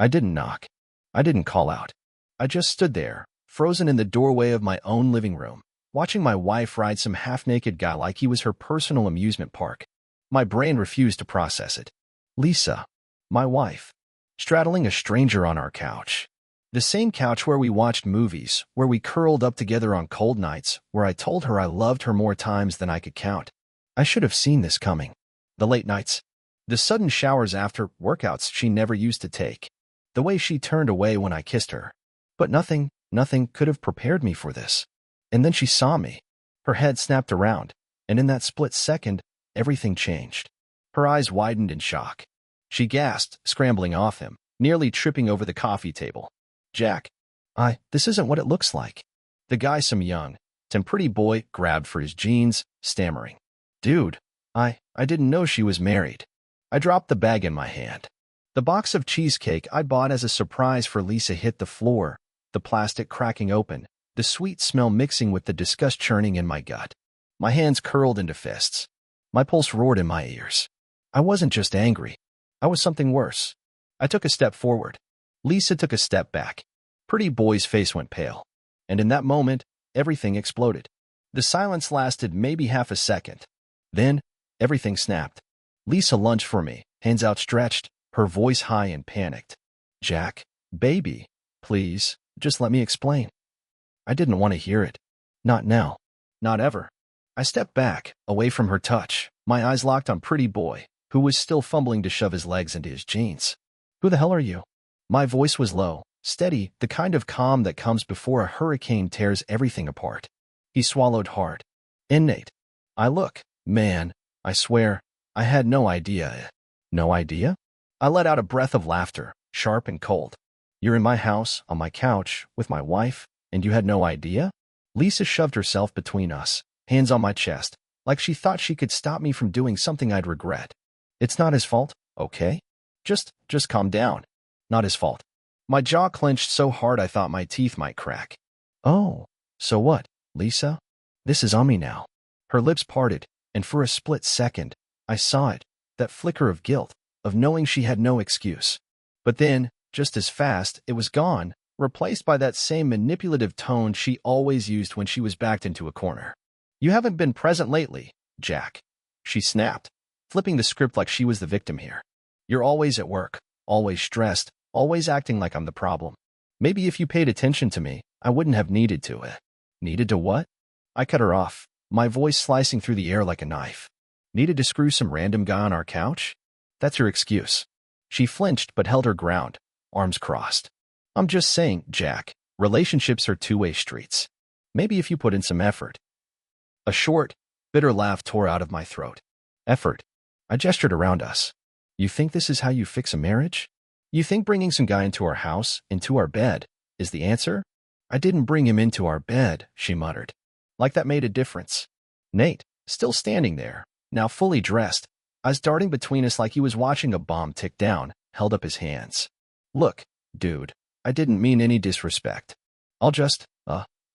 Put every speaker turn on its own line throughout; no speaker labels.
I didn't knock. I didn't call out. I just stood there, frozen in the doorway of my own living room, watching my wife ride some half-naked guy like he was her personal amusement park. My brain refused to process it. Lisa, my wife, straddling a stranger on our couch. The same couch where we watched movies, where we curled up together on cold nights, where I told her I loved her more times than I could count. I should have seen this coming. The late nights. The sudden showers after workouts she never used to take. The way she turned away when I kissed her. But nothing could have prepared me for this. And then she saw me. Her head snapped around, and in that split second, everything changed. Her eyes widened in shock. She gasped, scrambling off him, nearly tripping over the coffee table. Jack, this isn't what it looks like. The guy, some young, pretty boy, grabbed for his jeans, stammering. Dude, I didn't know she was married. I dropped the bag in my hand. The box of cheesecake I bought as a surprise for Lisa hit the floor, the plastic cracking open, the sweet smell mixing with the disgust churning in my gut. My hands curled into fists. My pulse roared in my ears. I wasn't just angry. I was something worse. I took a step forward. Lisa took a step back. Pretty boy's face went pale. And in that moment, everything exploded. The silence lasted maybe half a second. Then, everything snapped. Lisa lunged for me, hands outstretched, her voice high and panicked. Jack, baby, please, just let me explain. I didn't want to hear it. Not now. Not ever. I stepped back, away from her touch, my eyes locked on pretty boy, who was still fumbling to shove his legs into his jeans. Who the hell are you? My voice was low, steady, the kind of calm that comes before a hurricane tears everything apart. He swallowed hard. Nate. Man, I swear, I had no idea. No idea? I let out a breath of laughter, sharp and cold. You're in my house, on my couch, with my wife, and you had no idea? Lisa shoved herself between us, hands on my chest, like she thought she could stop me from doing something I'd regret. It's not his fault, okay? Just calm down. Not his fault. My jaw clenched so hard I thought my teeth might crack. Oh, so what, Lisa? This is on me now. Her lips parted, and for a split second, I saw it, that flicker of guilt, of knowing she had no excuse. But then, just as fast, it was gone, replaced by that same manipulative tone she always used when she was backed into a corner. You haven't been present lately, Jack. She snapped, flipping the script like she was the victim here. You're always at work, always stressed, always acting like I'm the problem. Maybe if you paid attention to me, I wouldn't have needed to. Needed to what? I cut her off, my voice slicing through the air like a knife. Needed to screw some random guy on our couch? That's your excuse. She flinched but held her ground, arms crossed. I'm just saying, Jack, relationships are two-way streets. Maybe if you put in some effort. A short, bitter laugh tore out of my throat. Effort. I gestured around us. You think this is how you fix a marriage? You think bringing some guy into our house, into our bed, is the answer? I didn't bring him into our bed, she muttered. Like that made a difference. Nate, still standing there, now fully dressed, eyes darting between us like he was watching a bomb tick down, held up his hands. Look, dude, I didn't mean any disrespect. I'll just,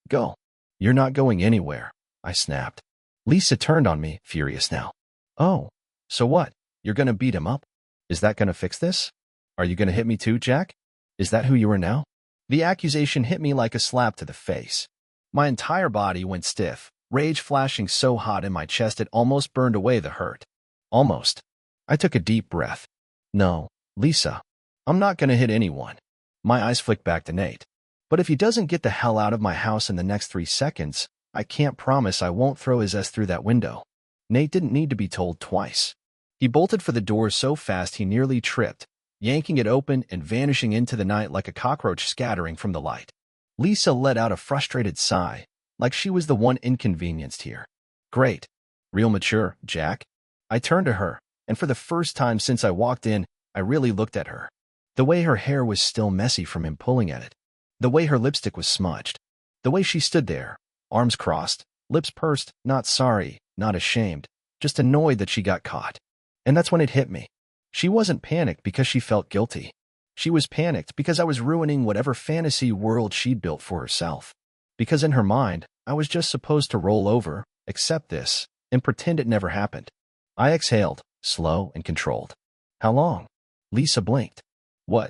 go. You're not going anywhere, I snapped. Lisa turned on me, furious now. Oh, so what? You're gonna beat him up? Is that gonna fix this? Are you gonna hit me too, Jack? Is that who you are now? The accusation hit me like a slap to the face. My entire body went stiff, rage flashing so hot in my chest it almost burned away the hurt. Almost. I took a deep breath. No, Lisa, I'm not gonna hit anyone. My eyes flicked back to Nate. But if he doesn't get the hell out of my house in the next 3 seconds, I can't promise I won't throw his ass through that window. Nate didn't need to be told twice. He bolted for the door so fast he nearly tripped, yanking it open and vanishing into the night like a cockroach scattering from the light. Lisa let out a frustrated sigh, like she was the one inconvenienced here. Great. Real mature, Jack. I turned to her, and for the first time since I walked in, I really looked at her. The way her hair was still messy from him pulling at it. The way her lipstick was smudged. The way she stood there, arms crossed, lips pursed, not sorry, not ashamed, just annoyed that she got caught. And that's when it hit me. She wasn't panicked because she felt guilty. She was panicked because I was ruining whatever fantasy world she'd built for herself. Because in her mind, I was just supposed to roll over, accept this, and pretend it never happened. I exhaled, slow and controlled. How long? Lisa blinked. What?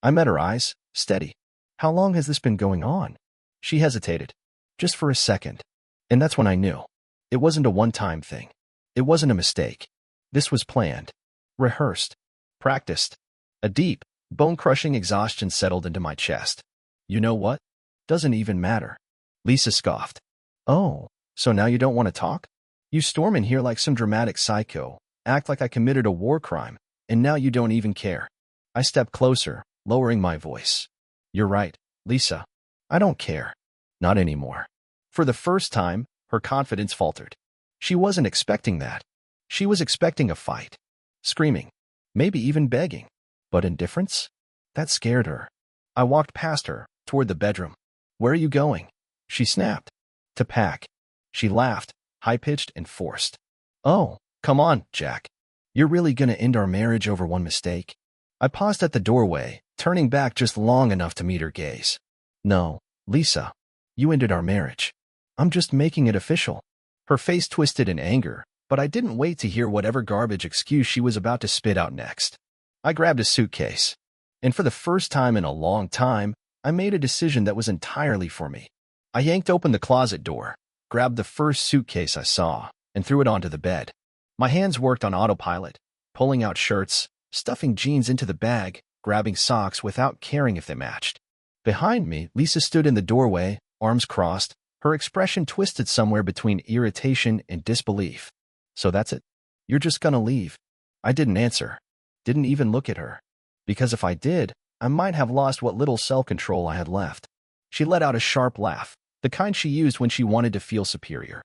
I met her eyes, steady. How long has this been going on? She hesitated. Just for a second. And that's when I knew. It wasn't a one-time thing. It wasn't a mistake. This was planned. Rehearsed. Practiced. A deep, bone-crushing exhaustion settled into my chest. You know what? Doesn't even matter. Lisa scoffed. Oh, so now you don't want to talk? You storm in here like some dramatic psycho, act like I committed a war crime, and now you don't even care. I stepped closer, lowering my voice. You're right, Lisa. I don't care. Not anymore. For the first time, her confidence faltered. She wasn't expecting that. She was expecting a fight. Screaming. Maybe even begging. But indifference? That scared her. I walked past her, toward the bedroom. Where are you going? She snapped. To pack. She laughed, high-pitched and forced. Oh, come on, Jack. You're really gonna end our marriage over one mistake? I paused at the doorway, turning back just long enough to meet her gaze. No, Lisa. You ended our marriage. I'm just making it official. Her face twisted in anger, but I didn't wait to hear whatever garbage excuse she was about to spit out next. I grabbed a suitcase. And for the first time in a long time, I made a decision that was entirely for me. I yanked open the closet door, grabbed the first suitcase I saw, and threw it onto the bed. My hands worked on autopilot, pulling out shirts, stuffing jeans into the bag, grabbing socks without caring if they matched. Behind me, Lisa stood in the doorway, arms crossed, her expression twisted somewhere between irritation and disbelief. So that's it? You're just gonna leave? I didn't answer. Didn't even look at her. Because if I did, I might have lost what little self-control I had left. She let out a sharp laugh, the kind she used when she wanted to feel superior.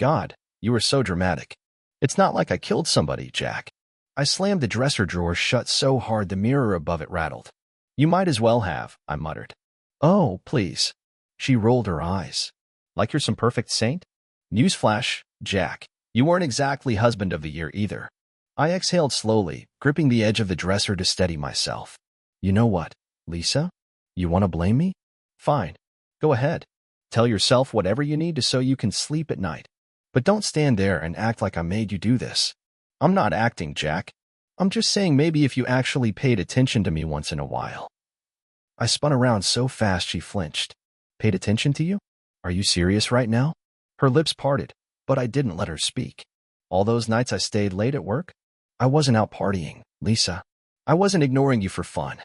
God, you were so dramatic. It's not like I killed somebody, Jack. I slammed the dresser drawer shut so hard the mirror above it rattled. You might as well have, I muttered. Oh, please. She rolled her eyes. Like you're some perfect saint? Newsflash, Jack. You weren't exactly husband of the year either. I exhaled slowly, gripping the edge of the dresser to steady myself. You know what, Lisa? You want to blame me? Fine. Go ahead. Tell yourself whatever you need to so you can sleep at night. But don't stand there and act like I made you do this. I'm not acting, Jack. I'm just saying maybe if you actually paid attention to me once in a while. I spun around so fast she flinched. Paid attention to you? Are you serious right now? Her lips parted, but I didn't let her speak. All those nights I stayed late at work? I wasn't out partying, Lisa. I wasn't ignoring you for fun.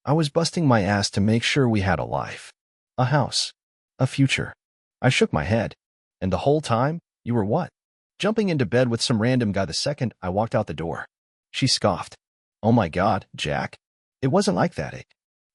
I was busting my ass to make sure we had a life. A house. A future. I shook my head. And the whole time, you were what? Jumping into bed with some random guy the second I walked out the door. She scoffed. Oh my God, Jack. It wasn't like that, eh?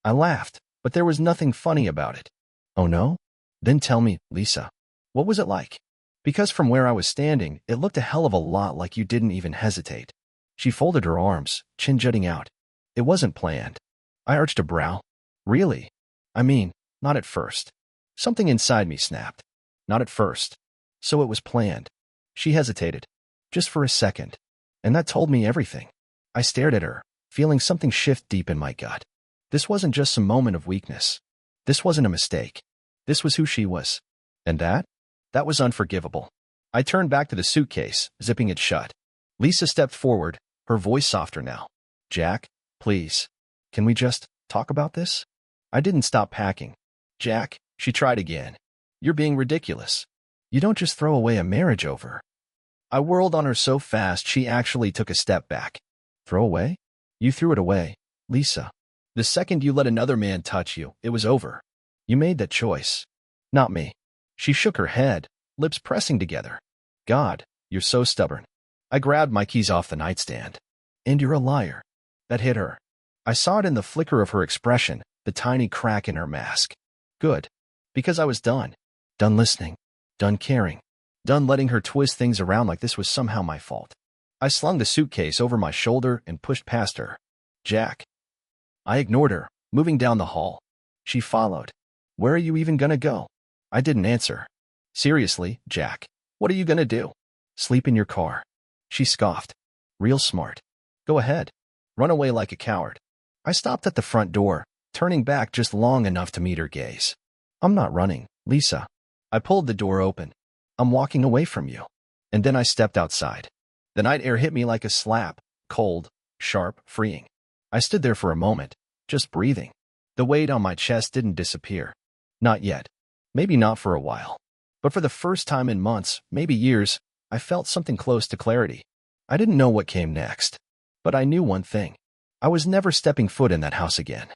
I laughed, but there was nothing funny about it. Oh no? Then tell me, Lisa. What was it like? Because from where I was standing, it looked a hell of a lot like you didn't even hesitate. She folded her arms, chin jutting out. It wasn't planned. I arched a brow. Really? I mean, not at first. Something inside me snapped. Not at first. So it was planned. She hesitated. Just for a second. And that told me everything. I stared at her, feeling something shift deep in my gut. This wasn't just some moment of weakness. This wasn't a mistake. This was who she was. And that? That was unforgivable. I turned back to the suitcase, zipping it shut. Lisa stepped forward, her voice softer now. Jack, please. Can we just talk about this? I didn't stop packing. Jack, she tried again. You're being ridiculous. You don't just throw away a marriage over. I whirled on her so fast she actually took a step back. Throw away? You threw it away, Lisa. The second you let another man touch you, it was over. You made that choice. Not me. She shook her head, lips pressing together. God, you're so stubborn. I grabbed my keys off the nightstand. And you're a liar. That hit her. I saw it in the flicker of her expression, the tiny crack in her mask. Good. Because I was done. Done listening. Done caring. Done letting her twist things around like this was somehow my fault. I slung the suitcase over my shoulder and pushed past her. Jack. I ignored her, moving down the hall. She followed. Where are you even gonna go? I didn't answer. Seriously, Jack. What are you gonna do? Sleep in your car. She scoffed. Real smart. Go ahead. Run away like a coward. I stopped at the front door, turning back just long enough to meet her gaze. I'm not running, Lisa. I pulled the door open. I'm walking away from you. And then I stepped outside. The night air hit me like a slap, cold, sharp, freeing. I stood there for a moment, just breathing. The weight on my chest didn't disappear. Not yet. Maybe not for a while. But for the first time in months, maybe years, I felt something close to clarity. I didn't know what came next. But I knew one thing. I was never stepping foot in that house again.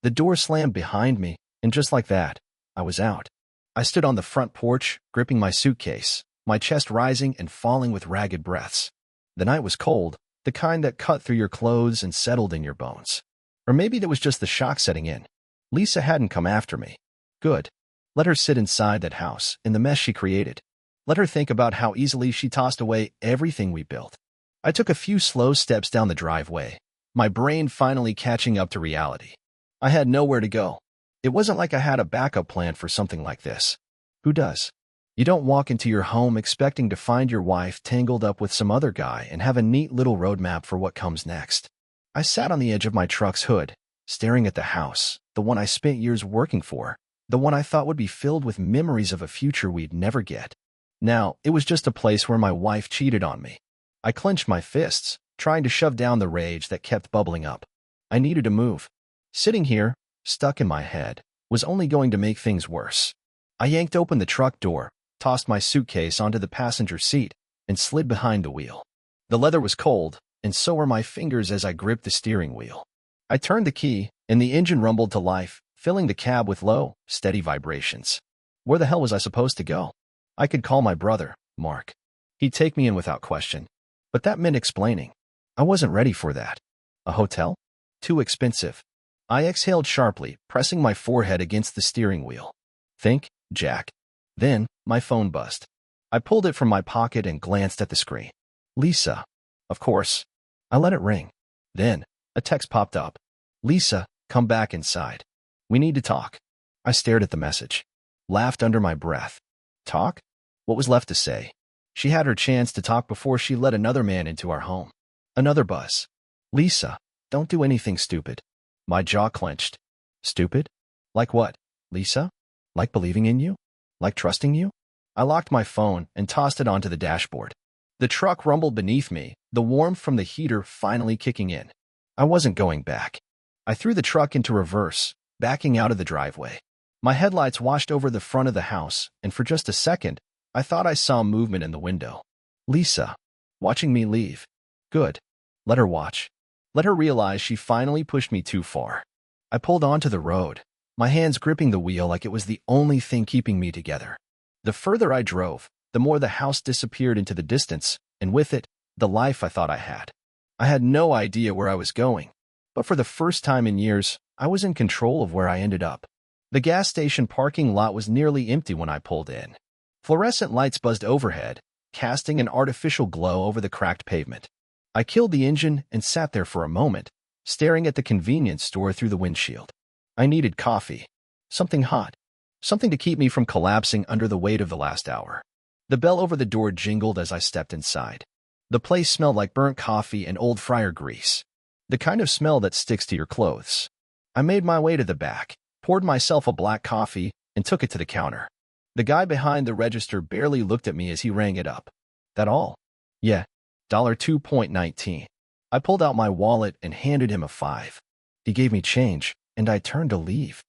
The door slammed behind me, and just like that, I was out. I stood on the front porch, gripping my suitcase, my chest rising and falling with ragged breaths. The night was cold, the kind that cut through your clothes and settled in your bones. Or maybe that was just the shock setting in. Lisa hadn't come after me. Good. Let her sit inside that house, in the mess she created. Let her think about how easily she tossed away everything we built. I took a few slow steps down the driveway, my brain finally catching up to reality. I had nowhere to go. It wasn't like I had a backup plan for something like this. Who does? You don't walk into your home expecting to find your wife tangled up with some other guy and have a neat little roadmap for what comes next. I sat on the edge of my truck's hood, staring at the house, the one I spent years working for, the one I thought would be filled with memories of a future we'd never get. Now, it was just a place where my wife cheated on me. I clenched my fists, trying to shove down the rage that kept bubbling up. I needed to move. Sitting here, stuck in my head, was only going to make things worse. I yanked open the truck door, tossed my suitcase onto the passenger seat, and slid behind the wheel. The leather was cold, and so were my fingers as I gripped the steering wheel. I turned the key, and the engine rumbled to life, filling the cab with low, steady vibrations. Where the hell was I supposed to go? I could call my brother, Mark. He'd take me in without question. But that meant explaining. I wasn't ready for that. A hotel? Too expensive. I exhaled sharply, pressing my forehead against the steering wheel. Think, Jack. Then, my phone buzzed. I pulled it from my pocket and glanced at the screen. Lisa. Of course. I let it ring. Then, a text popped up. Lisa, come back inside. We need to talk. I stared at the message. Laughed under my breath. Talk? What was left to say? She had her chance to talk before she let another man into our home. Another buzz. Lisa, don't do anything stupid. My jaw clenched. Stupid? Like what, Lisa? Like believing in you? Like trusting you? I locked my phone and tossed it onto the dashboard. The truck rumbled beneath me, the warmth from the heater finally kicking in. I wasn't going back. I threw the truck into reverse, backing out of the driveway. My headlights washed over the front of the house, and for just a second, I thought I saw movement in the window. Lisa, watching me leave. Good. Let her watch. Let her realize she finally pushed me too far. I pulled onto the road, my hands gripping the wheel like it was the only thing keeping me together. The further I drove, the more the house disappeared into the distance, and with it, the life I thought I had. I had no idea where I was going, but for the first time in years, I was in control of where I ended up. The gas station parking lot was nearly empty when I pulled in. Fluorescent lights buzzed overhead, casting an artificial glow over the cracked pavement. I killed the engine and sat there for a moment, staring at the convenience store through the windshield. I needed coffee. Something hot. Something to keep me from collapsing under the weight of the last hour. The bell over the door jingled as I stepped inside. The place smelled like burnt coffee and old fryer grease. The kind of smell that sticks to your clothes. I made my way to the back, poured myself a black coffee, and took it to the counter. The guy behind the register barely looked at me as he rang it up. That all? Yeah. $2.19. I pulled out my wallet and handed him a $5. He gave me change, and I turned to leave.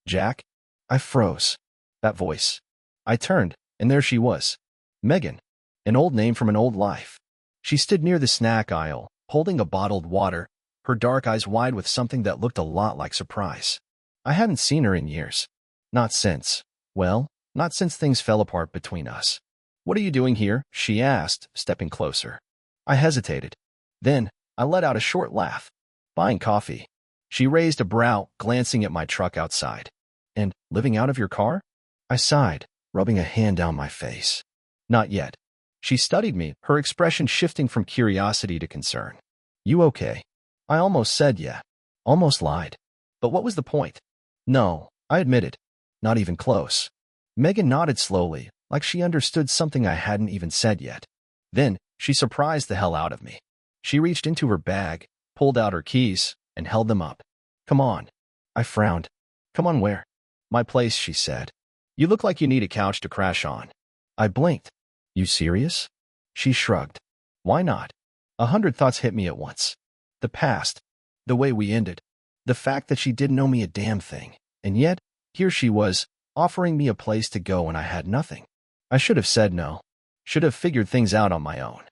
Jack? I froze. That voice. I turned, and there she was. Megan. An old name from an old life. She stood near the snack aisle, holding a bottled water, her dark eyes wide with something that looked a lot like surprise. I hadn't seen her in years. Not since things fell apart between us. What are you doing here? She asked, stepping closer. I hesitated. Then, I let out a short laugh. Buying coffee. She raised a brow, glancing at my truck outside. And, living out of your car? I sighed, rubbing a hand down my face. Not yet. She studied me, her expression shifting from curiosity to concern. You okay? I almost said yeah. Almost lied. But what was the point? No, I admitted. Not even close. Megan nodded slowly, like she understood something I hadn't even said yet. Then, she surprised the hell out of me. She reached into her bag, pulled out her keys, and held them up. Come on. I frowned. Come on where? My place, she said. You look like you need a couch to crash on. I blinked. You serious? She shrugged. Why not? 100 thoughts hit me at once. The past. The way we ended. The fact that she didn't know me a damn thing. And yet, here she was, offering me a place to go when I had nothing. I should have said no. Should have figured things out on my own.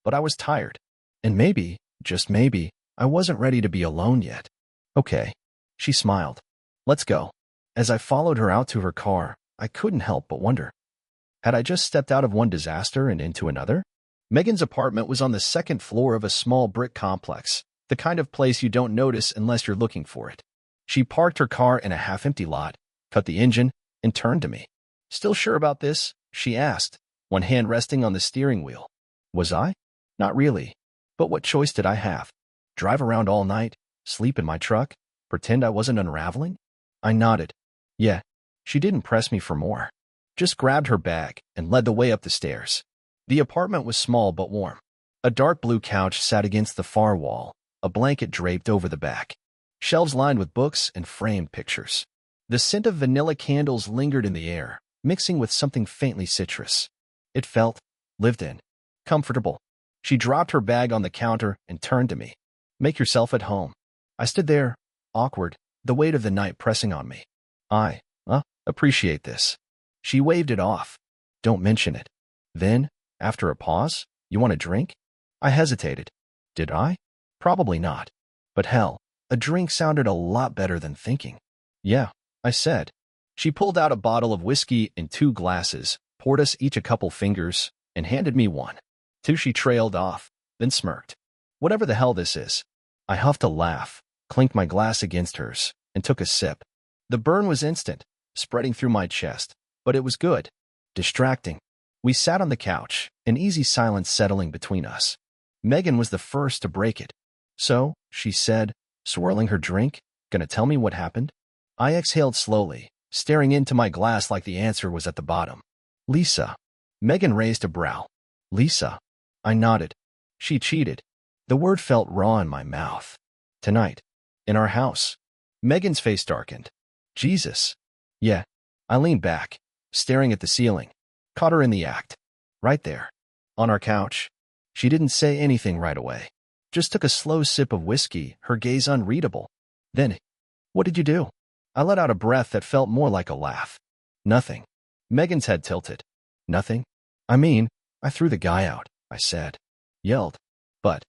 But I was tired. And maybe, just maybe, I wasn't ready to be alone yet. Okay. She smiled. Let's go. As I followed her out to her car, I couldn't help but wonder. Had I just stepped out of one disaster and into another? Megan's apartment was on the second floor of a small brick complex, the kind of place you don't notice unless you're looking for it. She parked her car in a half-empty lot, cut the engine, and turned to me. Still sure about this? She asked, one hand resting on the steering wheel. Was I? Not really. But what choice did I have? Drive around all night? Sleep in my truck? Pretend I wasn't unraveling? I nodded. Yeah. She didn't press me for more. Just grabbed her bag and led the way up the stairs. The apartment was small but warm. A dark blue couch sat against the far wall, a blanket draped over the back. Shelves lined with books and framed pictures. The scent of vanilla candles lingered in the air, mixing with something faintly citrus. It felt lived in, comfortable. She dropped her bag on the counter and turned to me. Make yourself at home. I stood there, awkward, the weight of the night pressing on me. I appreciate this. She waved it off. Don't mention it. Then, after a pause, you want a drink? I hesitated. Did I? Probably not. But hell, a drink sounded a lot better than thinking. Yeah, I said. She pulled out a bottle of whiskey in 2 glasses, poured us each a couple fingers, and handed me one. 2 she trailed off, then smirked. Whatever the hell this is. I huffed a laugh, clinked my glass against hers, and took a sip. The burn was instant, spreading through my chest, but it was good. Distracting. We sat on the couch, an easy silence settling between us. Megan was the first to break it. So, she said, swirling her drink, gonna tell me what happened? I exhaled slowly, staring into my glass like the answer was at the bottom. Lisa. Megan raised a brow. Lisa. I nodded. She cheated. The word felt raw in my mouth. Tonight. In our house. Megan's face darkened. Jesus. Yeah. I leaned back, staring at the ceiling. Caught her in the act. Right there. On our couch. She didn't say anything right away. Just took a slow sip of whiskey, her gaze unreadable. Then, what did you do? I let out a breath that felt more like a laugh. Nothing. Megan's head tilted. Nothing? I mean, I threw the guy out, I said. Yelled. But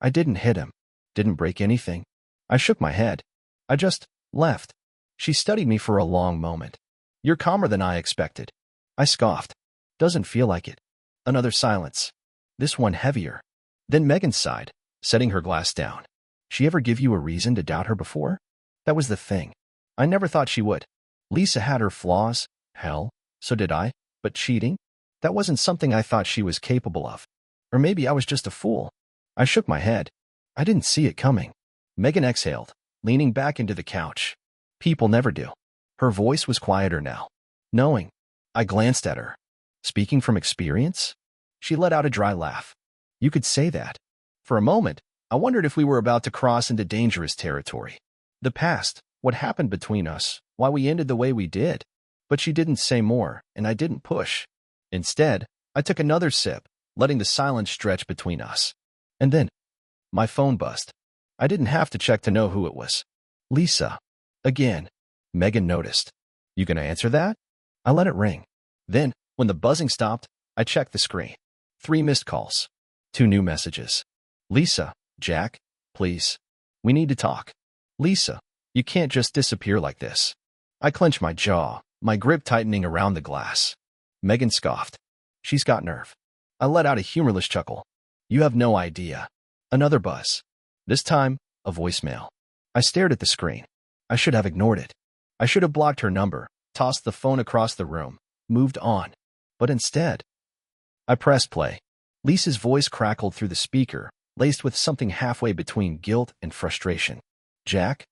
I didn't hit him. Didn't break anything. I shook my head. I just left. She studied me for a long moment. You're calmer than I expected. I scoffed. Doesn't feel like it. Another silence. This one heavier. Then Megan sighed, setting her glass down. She ever give you a reason to doubt her before? That was the thing. I never thought she would. Lisa had her flaws. Hell, so did I. But cheating? That wasn't something I thought she was capable of. Or maybe I was just a fool. I shook my head. I didn't see it coming. Megan exhaled, leaning back into the couch. People never do. Her voice was quieter now. Knowing. I glanced at her. Speaking from experience? She let out a dry laugh. You could say that. For a moment, I wondered if we were about to cross into dangerous territory. The past, what happened between us, why we ended the way we did. But she didn't say more, and I didn't push. Instead, I took another sip, letting the silence stretch between us. And then, my phone buzzed. I didn't have to check to know who it was. Lisa. Again. Megan noticed. You gonna answer that? I let it ring. Then, when the buzzing stopped, I checked the screen. 3 missed calls. 2 new messages. Lisa. Jack. Please. We need to talk. Lisa. You can't just disappear like this. I clenched my jaw, my grip tightening around the glass. Megan scoffed. She's got nerve. I let out a humorless chuckle. You have no idea. Another buzz. This time, a voicemail. I stared at the screen. I should have ignored it. I should have blocked her number, tossed the phone across the room, moved on. But instead, I pressed play. Lisa's voice crackled through the speaker, laced with something halfway between guilt and frustration. Jack?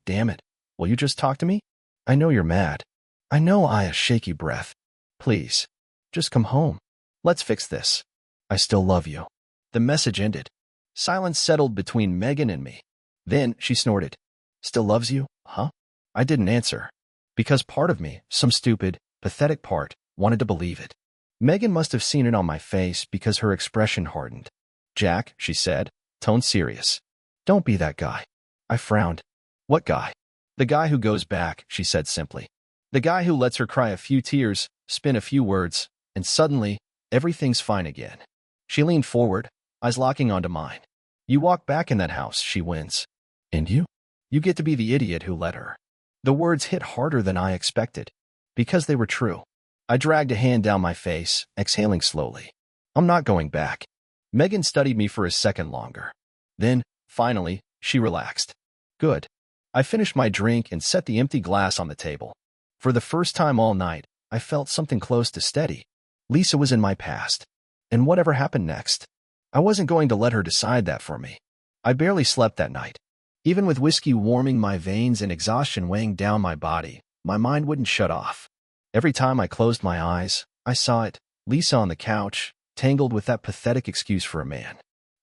Damn it. Will you just talk to me? I know you're mad. I know I a shaky breath. Please. Just come home. Let's fix this. I still love you. The message ended. Silence settled between Megan and me. Then she snorted. Still loves you, huh? I didn't answer. Because part of me, some stupid, pathetic part, wanted to believe it. Megan must have seen it on my face because her expression hardened. Jack, she said, tone serious. Don't be that guy. I frowned. What guy? The guy who goes back, she said simply. The guy who lets her cry a few tears, spin a few words, and suddenly, everything's fine again. She leaned forward, eyes locking onto mine. You walk back in that house, she wins. And you? You get to be the idiot who let her. The words hit harder than I expected. Because they were true. I dragged a hand down my face, exhaling slowly. I'm not going back. Megan studied me for a second longer. Then, finally, she relaxed. Good. I finished my drink and set the empty glass on the table. For the first time all night, I felt something close to steady. Lisa was in my past. And whatever happened next, I wasn't going to let her decide that for me. I barely slept that night. Even with whiskey warming my veins and exhaustion weighing down my body, my mind wouldn't shut off. Every time I closed my eyes, I saw it, Lisa on the couch, tangled with that pathetic excuse for a man.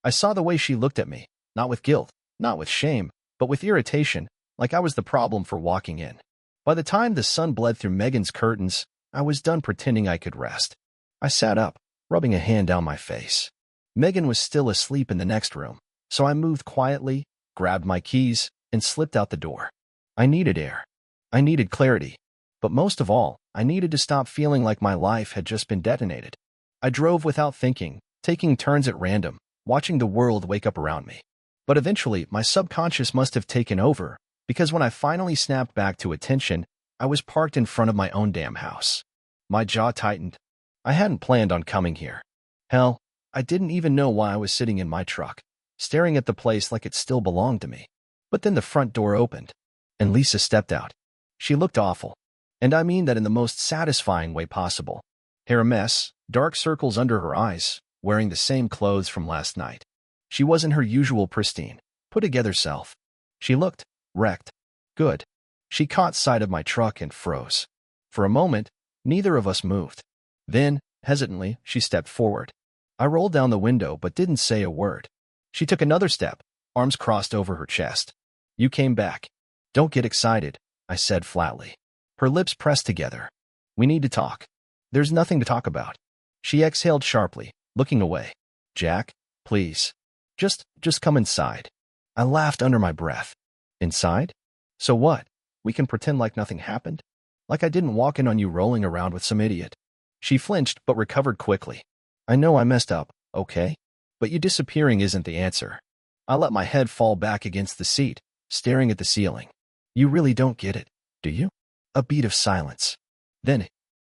I saw the way she looked at me, not with guilt, not with shame, but with irritation, like I was the problem for walking in. By the time the sun bled through Megan's curtains, I was done pretending I could rest. I sat up, rubbing a hand down my face. Megan was still asleep in the next room, so I moved quietly, grabbed my keys, and slipped out the door. I needed air. I needed clarity. But most of all, I needed to stop feeling like my life had just been detonated. I drove without thinking, taking turns at random, watching the world wake up around me. But eventually, my subconscious must have taken over, because when I finally snapped back to attention, I was parked in front of my own damn house. My jaw tightened. I hadn't planned on coming here. Hell, I didn't even know why I was sitting in my truck, staring at the place like it still belonged to me. But then the front door opened, and Lisa stepped out. She looked awful, and I mean that in the most satisfying way possible. Hair a mess, dark circles under her eyes, wearing the same clothes from last night. She wasn't her usual pristine, put-together self. She looked wrecked. Good. She caught sight of my truck and froze. For a moment, neither of us moved. Then, hesitantly, she stepped forward. I rolled down the window but didn't say a word. She took another step, arms crossed over her chest. You came back. Don't get excited, I said flatly. Her lips pressed together. We need to talk. There's nothing to talk about. She exhaled sharply, looking away. Jack, please. Just come inside. I laughed under my breath. Inside? So what? We can pretend like nothing happened? Like I didn't walk in on you rolling around with some idiot. She flinched but recovered quickly. I know I messed up, okay? But you disappearing isn't the answer. I let my head fall back against the seat, staring at the ceiling. You really don't get it, do you? A beat of silence. Then,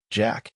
Jack.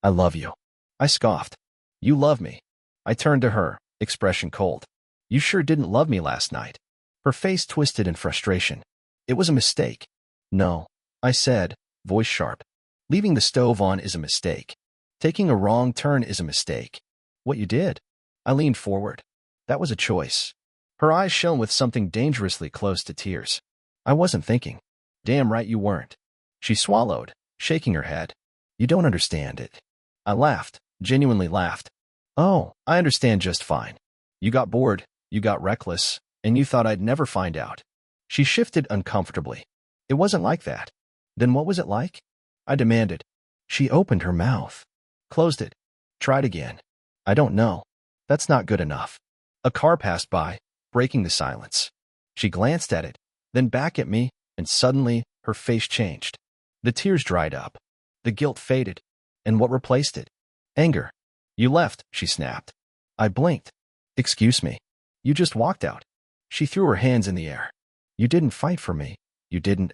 I love you. I scoffed. You love me. I turned to her, expression cold. You sure didn't love me last night. Her face twisted in frustration. It was a mistake. No, I said, voice sharp. Leaving the stove on is a mistake. Taking a wrong turn is a mistake. What you did? I leaned forward. That was a choice. Her eyes shone with something dangerously close to tears. I wasn't thinking. Damn right you weren't. She swallowed, shaking her head. You don't understand it. I laughed, genuinely laughed. Oh, I understand just fine. You got bored, you got reckless, and you thought I'd never find out. She shifted uncomfortably. It wasn't like that. Then what was it like? I demanded. She opened her mouth. Closed it. Tried again. I don't know. That's not good enough. A car passed by, breaking the silence. She glanced at it, then back at me, and suddenly, her face changed. The tears dried up. The guilt faded. And what replaced it? Anger. You left, she snapped. I blinked. Excuse me. You just walked out. She threw her hands in the air. You didn't fight for me. You didn't,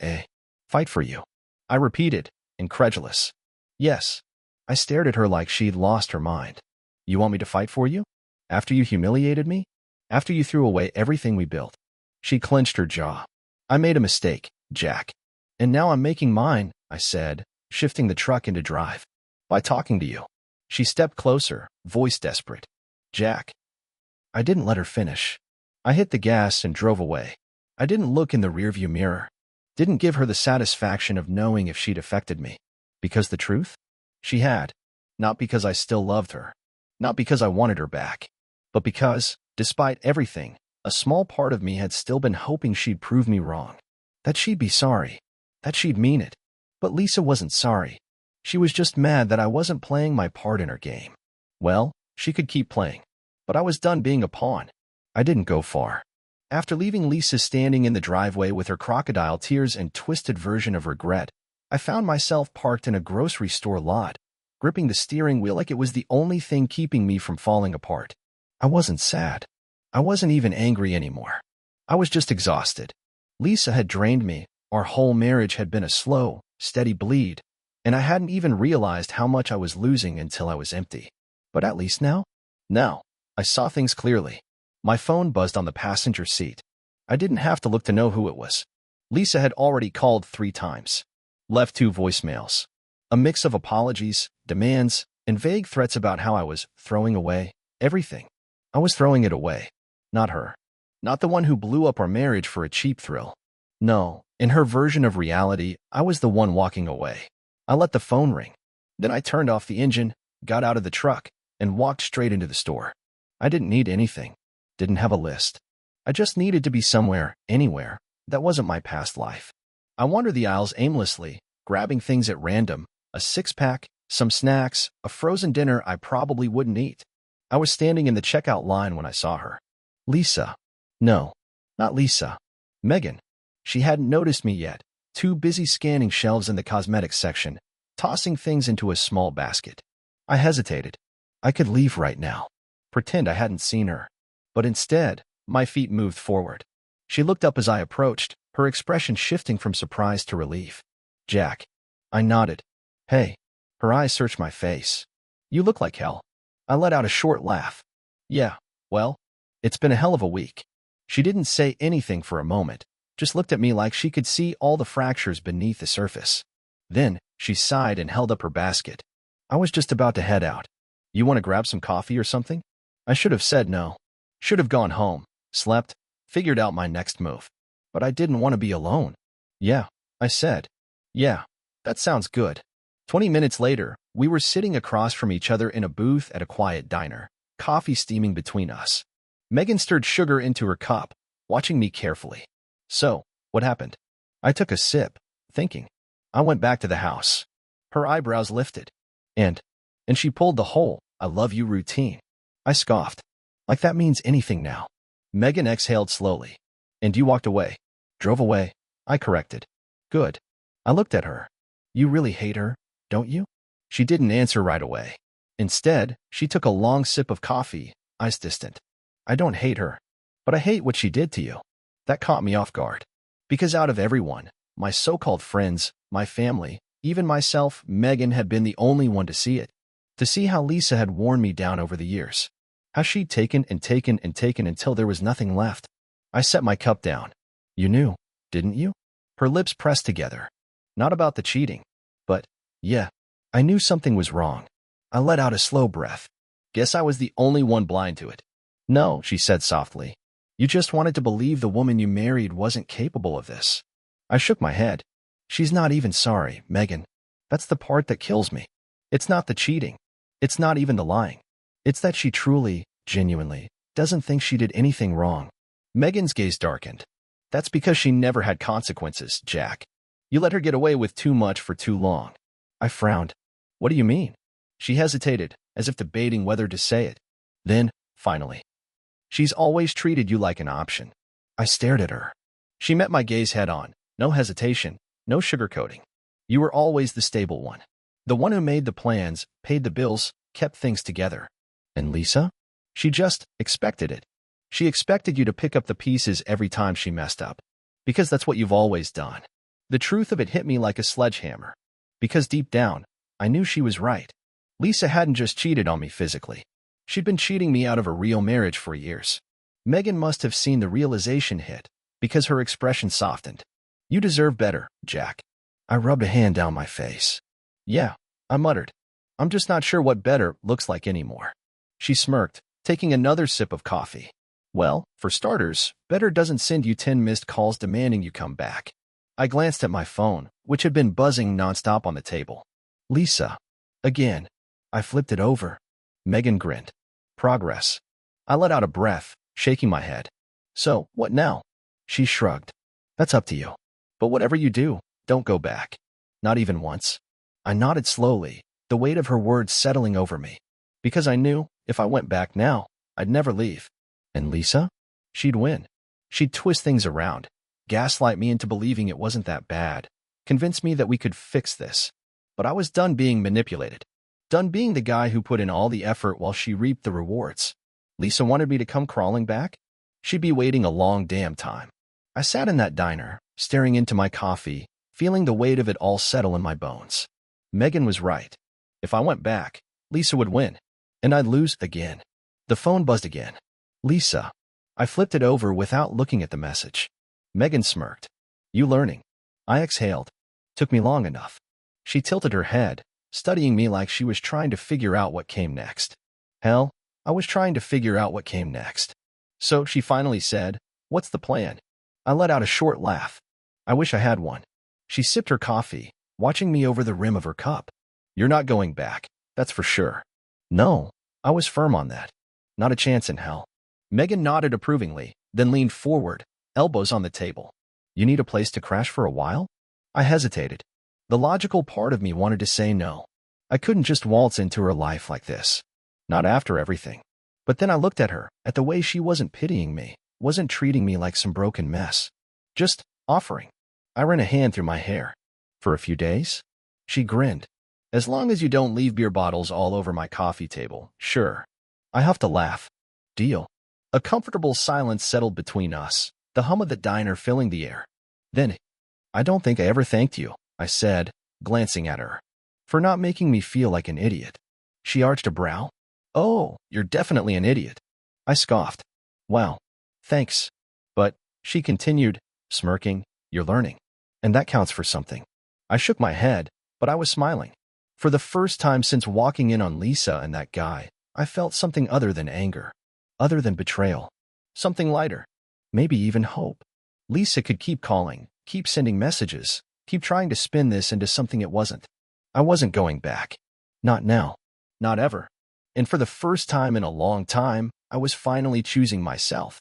fight for you. I repeated, incredulous. Yes. I stared at her like she'd lost her mind. You want me to fight for you? After you humiliated me? After you threw away everything we built? She clenched her jaw. I made a mistake, Jack. And now I'm making mine, I said, shifting the truck into drive. By talking to you. She stepped closer, voice desperate. Jack. I didn't let her finish. I hit the gas and drove away. I didn't look in the rearview mirror. Didn't give her the satisfaction of knowing if she'd affected me. Because the truth? She had. Not because I still loved her. Not because I wanted her back. But because, despite everything, a small part of me had still been hoping she'd prove me wrong. That she'd be sorry. That she'd mean it. But Lisa wasn't sorry. She was just mad that I wasn't playing my part in her game. Well, she could keep playing. But I was done being a pawn. I didn't go far. After leaving Lisa standing in the driveway with her crocodile tears and twisted version of regret, I found myself parked in a grocery store lot, gripping the steering wheel like it was the only thing keeping me from falling apart. I wasn't sad. I wasn't even angry anymore. I was just exhausted. Lisa had drained me. Our whole marriage had been a slow, steady bleed, and I hadn't even realized how much I was losing until I was empty. But at least now? Now, I saw things clearly. My phone buzzed on the passenger seat. I didn't have to look to know who it was. Lisa had already called 3 times. Left 2 voicemails. A mix of apologies, demands, and vague threats about how I was throwing away everything. I was throwing it away. Not her. Not the one who blew up our marriage for a cheap thrill. No, in her version of reality, I was the one walking away. I let the phone ring. Then I turned off the engine, got out of the truck, and walked straight into the store. I didn't need anything. Didn't have a list. I just needed to be somewhere, anywhere. That wasn't my past life. I wandered the aisles aimlessly, grabbing things at random, a 6-pack, some snacks, a frozen dinner I probably wouldn't eat. I was standing in the checkout line when I saw her. Lisa. No, not Lisa. Megan. She hadn't noticed me yet, too busy scanning shelves in the cosmetics section, tossing things into a small basket. I hesitated. I could leave right now. Pretend I hadn't seen her. But instead, my feet moved forward. She looked up as I approached, her expression shifting from surprise to relief. Jack. I nodded. Hey. Her eyes searched my face. You look like hell. I let out a short laugh. Yeah, well, it's been a hell of a week. She didn't say anything for a moment, just looked at me like she could see all the fractures beneath the surface. Then, she sighed and held up her basket. I was just about to head out. You want to grab some coffee or something? I should have said no. Should have gone home, slept, figured out my next move. But I didn't want to be alone. Yeah, I said. Yeah, that sounds good. 20 minutes later, we were sitting across from each other in a booth at a quiet diner, coffee steaming between us. Megan stirred sugar into her cup, watching me carefully. So, what happened? I took a sip, thinking. I went back to the house. Her eyebrows lifted. And she pulled the whole, I love you routine. I scoffed. Like that means anything now. Megan exhaled slowly. And you walked away. Drove away. I corrected. Good. I looked at her. You really hate her, don't you? She didn't answer right away. Instead, she took a long sip of coffee, eyes distant. I don't hate her, but I hate what she did to you. That caught me off guard. Because out of everyone, my so-called friends, my family, even myself, Megan had been the only one to see it. To see how Lisa had worn me down over the years. How she'd taken and taken and taken until there was nothing left. I set my cup down. You knew, didn't you? Her lips pressed together. Not about the cheating. But, yeah, I knew something was wrong. I let out a slow breath. Guess I was the only one blind to it. No, she said softly. You just wanted to believe the woman you married wasn't capable of this. I shook my head. She's not even sorry, Megan. That's the part that kills me. It's not the cheating. It's not even the lying. It's that she truly, genuinely, doesn't think she did anything wrong. Megan's gaze darkened. That's because she never had consequences, Jack. You let her get away with too much for too long. I frowned. What do you mean? She hesitated, as if debating whether to say it. Then, finally. She's always treated you like an option. I stared at her. She met my gaze head on. No hesitation, no sugarcoating. You were always the stable one. The one who made the plans, paid the bills, kept things together. And Lisa? She just expected it. She expected you to pick up the pieces every time she messed up. Because that's what you've always done. The truth of it hit me like a sledgehammer. Because deep down, I knew she was right. Lisa hadn't just cheated on me physically. She'd been cheating me out of a real marriage for years. Megan must have seen the realization hit, because her expression softened. You deserve better, Jack. I rubbed a hand down my face. Yeah, I muttered. I'm just not sure what better looks like anymore. She smirked, taking another sip of coffee. Well, for starters, better doesn't send you 10 missed calls demanding you come back. I glanced at my phone, which had been buzzing nonstop on the table. Lisa. Again. I flipped it over. Megan grinned. Progress. I let out a breath, shaking my head. So, what now? She shrugged. That's up to you. But whatever you do, don't go back. Not even once. I nodded slowly, the weight of her words settling over me. Because I knew, if I went back now, I'd never leave. And Lisa? She'd win. She'd twist things around, gaslight me into believing it wasn't that bad, convince me that we could fix this. But I was done being manipulated. Done being the guy who put in all the effort while she reaped the rewards. Lisa wanted me to come crawling back? She'd be waiting a long damn time. I sat in that diner, staring into my coffee, feeling the weight of it all settle in my bones. Megan was right. If I went back, Lisa would win, and I'd lose again. The phone buzzed again. Lisa. I flipped it over without looking at the message. Megan smirked. You learning? I exhaled. Took me long enough. She tilted her head, studying me like she was trying to figure out what came next. Hell, I was trying to figure out what came next. So she finally said, what's the plan? I let out a short laugh. I wish I had one. She sipped her coffee, watching me over the rim of her cup. You're not going back, that's for sure. No, I was firm on that. Not a chance in hell. Megan nodded approvingly, then leaned forward, elbows on the table. You need a place to crash for a while? I hesitated. The logical part of me wanted to say no. I couldn't just waltz into her life like this. Not after everything. But then I looked at her, at the way she wasn't pitying me, wasn't treating me like some broken mess. Just offering. I ran a hand through my hair. For a few days? She grinned. As long as you don't leave beer bottles all over my coffee table, sure. I huffed a laugh. Deal. A comfortable silence settled between us, the hum of the diner filling the air. Then, I don't think I ever thanked you, I said, glancing at her, for not making me feel like an idiot. She arched a brow. Oh, you're definitely an idiot. I scoffed. Wow, thanks. But, she continued, smirking, you're learning. And that counts for something. I shook my head, but I was smiling. For the first time since walking in on Lisa and that guy, I felt something other than anger. Other than betrayal. Something lighter. Maybe even hope. Lisa could keep calling, keep sending messages, keep trying to spin this into something it wasn't. I wasn't going back. Not now. Not ever. And for the first time in a long time, I was finally choosing myself.